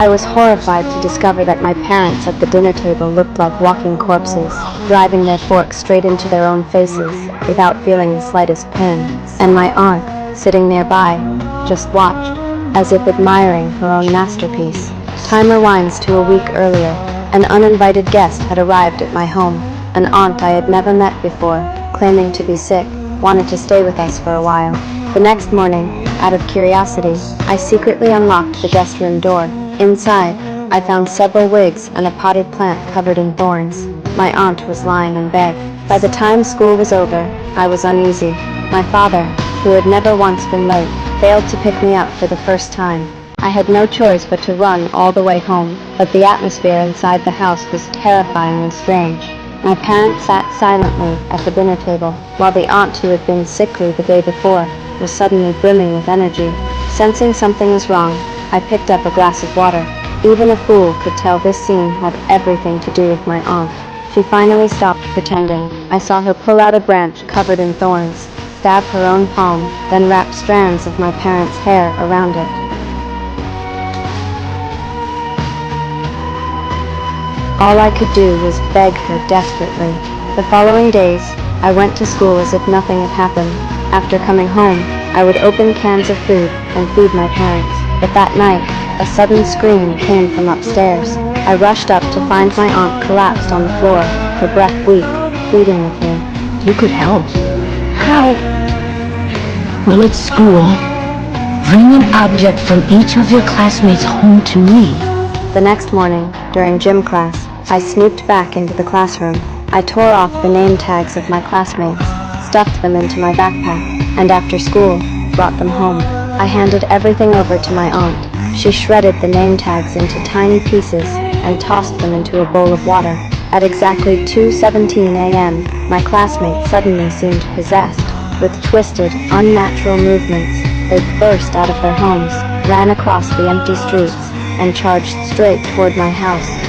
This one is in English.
I was horrified to discover that my parents at the dinner table looked like walking corpses, driving their forks straight into their own faces without feeling the slightest pain, and my aunt, sitting nearby, just watched, as if admiring her own masterpiece. Time rewinds to a week earlier. An uninvited guest had arrived at my home. An aunt I had never met before, claiming to be sick, wanted to stay with us for a while. The next morning, out of curiosity, I secretly unlocked the guest room door. Inside, I found several wigs and a potted plant covered in thorns. My aunt was lying in bed. By the time school was over, I was uneasy. My father, who had never once been late, failed to pick me up for the first time. I had no choice but to run all the way home, but the atmosphere inside the house was terrifying and strange. My parents sat silently at the dinner table, while the aunt who had been sickly the day before was suddenly brimming with energy. Sensing something was wrong, I picked up a glass of water. Even a fool could tell this scene had everything to do with my aunt. She finally stopped pretending. I saw her pull out a branch covered in thorns, stab her own palm, then wrap strands of my parents' hair around it. All I could do was beg her desperately. The following days, I went to school as if nothing had happened. After coming home, I would open cans of food and feed my parents. But that night, a sudden scream came from upstairs. I rushed up to find my aunt collapsed on the floor, her breath weak, pleading with me. You could help. How? Well, at school, bring an object from each of your classmates home to me. The next morning, during gym class, I sneaked back into the classroom. I tore off the name tags of my classmates, stuffed them into my backpack, and after school, brought them home. I handed everything over to my aunt. She shredded the name tags into tiny pieces and tossed them into a bowl of water. At exactly 2:17 a.m., my classmates suddenly seemed possessed. With twisted, unnatural movements, they burst out of their homes, ran across the empty streets, and charged straight toward my house.